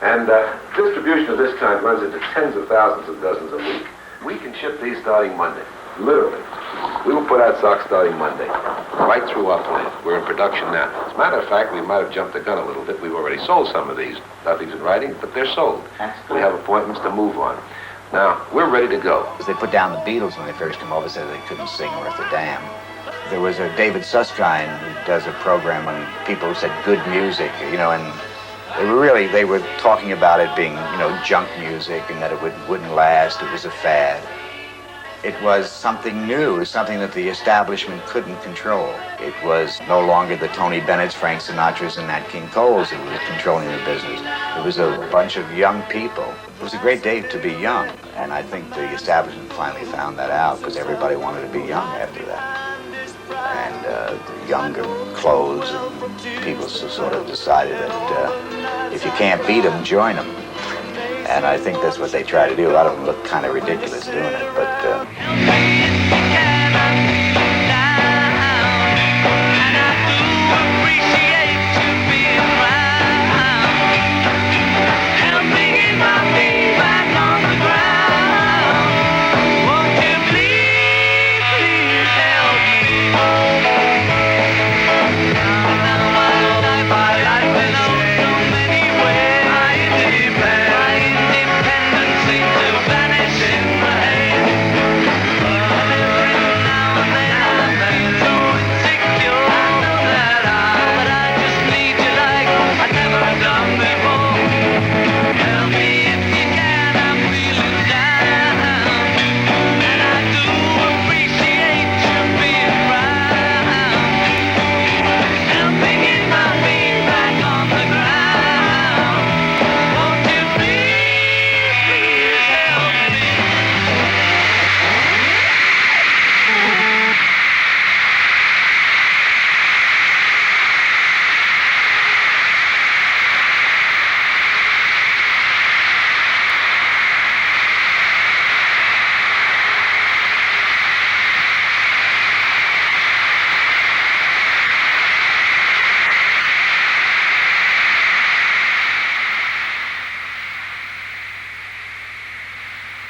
And distribution of this kind runs into tens of thousands of dozens a week. We can ship these starting Monday. Literally. We will put out socks starting Monday, right through our plant. We're in production now. As a matter of fact, we might have jumped the gun a little bit. We've already sold some of these. Nothing's in writing, but they're sold. We have appointments to move on. Now, we're ready to go. They put down the Beatles when they first came over, said they couldn't sing worth a damn. There was a David Susskind who does a program on people who said good music, you know, and they were talking about it being, you know, junk music and that it wouldn't last, it was a fad. It was something new, it was something that the establishment couldn't control. It was no longer the Tony Bennett's, Frank Sinatra's, and Nat King Cole's that was controlling the business. It was a bunch of young people. It was a great day to be young, and I think the establishment finally found that out because everybody wanted to be young after that. And the younger clothes, and people sort of decided that if you can't beat them, join them. And I think that's what they try to do. A lot of them look kind of ridiculous doing it, but...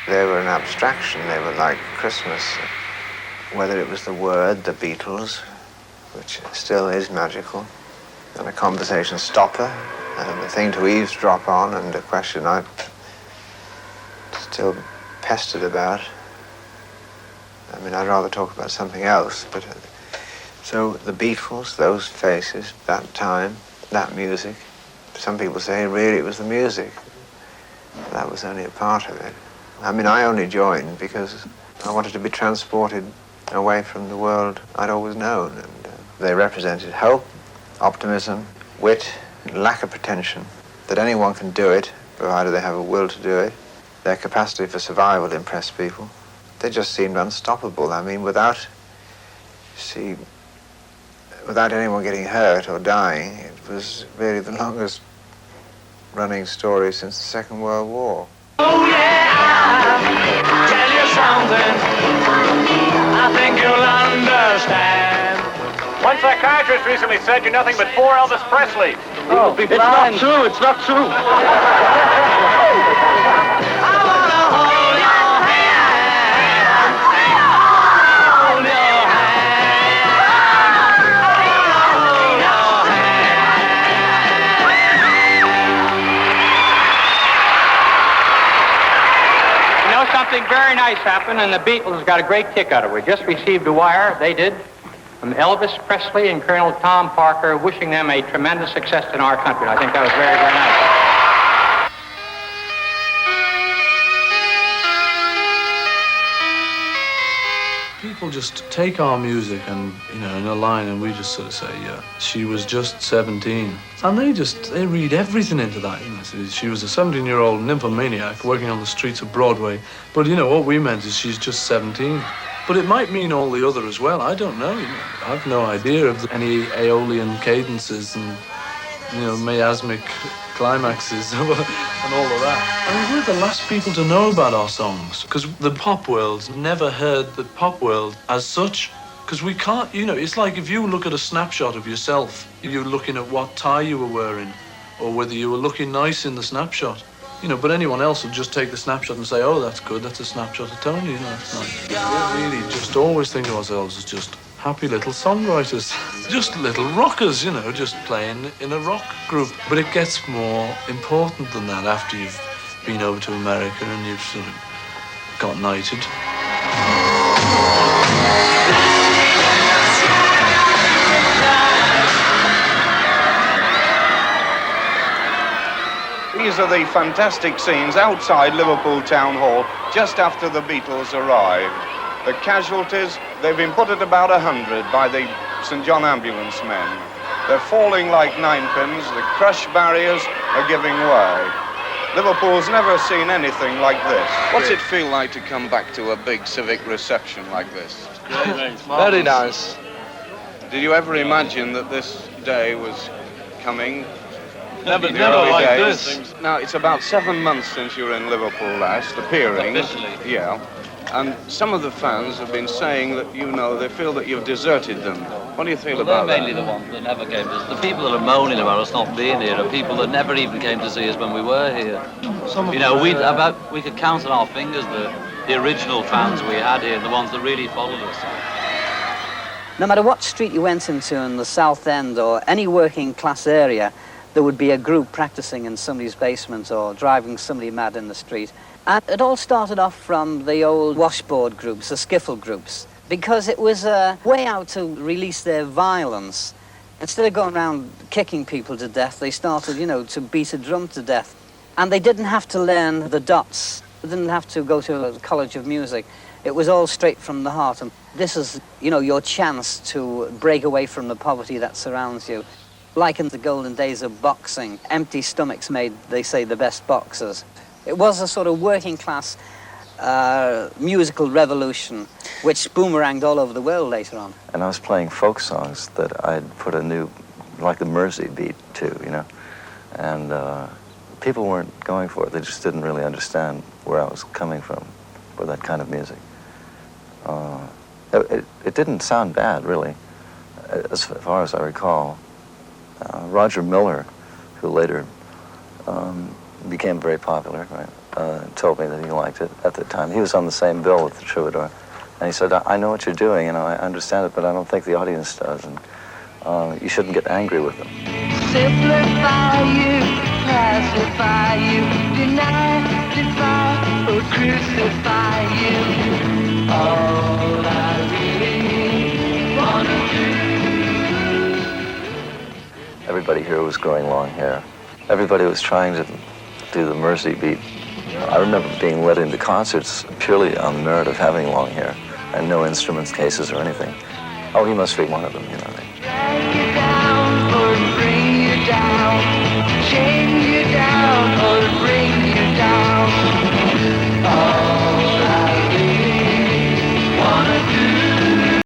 They were an abstraction, they were like Christmas. Whether it was the word, the Beatles, which still is magical, and a conversation stopper, and a thing to eavesdrop on, and a question I'm still pestered about. I mean, I'd rather talk about something else, but... So the Beatles, those faces, that time, that music. Some people say really it was the music. That was only a part of it. I mean, I only joined because I wanted to be transported away from the world I'd always known. And they represented hope, optimism, wit, lack of pretension, that anyone can do it, provided they have a will to do it. Their capacity for survival impressed people. They just seemed unstoppable. I mean, without anyone getting hurt or dying, it was really the longest running story since the Second World War. Oh yeah, tell you something, I think you'll understand. One psychiatrist recently said you're nothing but poor Elvis Presley. Oh, it's not true, it's not true. Something very nice happened, and the Beatles got a great kick out of it. We just received a wire, they did, from Elvis Presley and Colonel Tom Parker, wishing them a tremendous success in our country. I think that was very, very nice. People just take our music and, you know, in a line, and we just sort of say, yeah, she was just 17. And they read everything into that. You know, she was a 17-year-old nymphomaniac working on the streets of Broadway. But, you know, what we meant is she's just 17. But it might mean all the other as well. I don't know. You know, I've no idea of any Aeolian cadences and, you know, miasmic climaxes and all of that. I mean, we're the last people to know about our songs because the pop world's never heard the pop world as such. Because we can't, you know, it's like if you look at a snapshot of yourself, you're looking at what tie you were wearing or whether you were looking nice in the snapshot. You know, but anyone else would just take the snapshot and say, oh, that's good, that's a snapshot of Tony, you know, that's nice. We really just always think of ourselves as just happy little songwriters, just little rockers, you know, just playing in a rock group. But it gets more important than that after you've been over to America and you've sort of got knighted. These are the fantastic scenes outside Liverpool Town Hall just after the Beatles arrived. The casualties, they've been put at about 100 by the St. John ambulance men. They're falling like ninepins, the crush barriers are giving way. Liverpool's never seen anything like this. What's it feel like to come back to a big civic reception like this? Very nice. Did you ever imagine that this day was coming? Never In the early like days? this. Now, it's about 7 months since you were in Liverpool last, appearing. Officially. Yeah. And some of the fans have been saying that, you know, they feel that you've deserted them. What do you feel about They're mainly that? the ones that never came to us. The people that are moaning about us not being here are people that never even came to see us when we were here. You know, we could count on our fingers the original fans we had here, the ones that really followed us. No matter what street you went into in the South End or any working class area, there would be a group practicing in somebody's basement or driving somebody mad in the street. And it all started off from the old washboard groups, the skiffle groups, because it was a way out to release their violence. Instead of going around kicking people to death, they started, you know, to beat a drum to death. And they didn't have to learn the dots. They didn't have to go to a college of music. It was all straight from the heart. And this is, you know, your chance to break away from the poverty that surrounds you. Like in the golden days of boxing, empty stomachs made, they say, the best boxers. It was a sort of working class musical revolution, which boomeranged all over the world later on. And I was playing folk songs that I'd put a new, like the Mersey beat to, you know. And people weren't going for it. They just didn't really understand where I was coming from with that kind of music. It didn't sound bad, really, as far as I recall. Roger Miller, who later became very popular, right, told me that he liked it at the time. He was on the same bill with the Troubadour. And he said, I know what you're doing, and I understand it, but I don't think the audience does, and you shouldn't get angry with them. Simplify you, pacify you, deny, defy, or crucify you. All I really wanna do. Everybody here was growing long hair. Everybody was trying to do the Mersey beat. I remember being let into concerts purely on the merit of having long hair and no instruments cases or anything. Oh, he must be one of them, you know.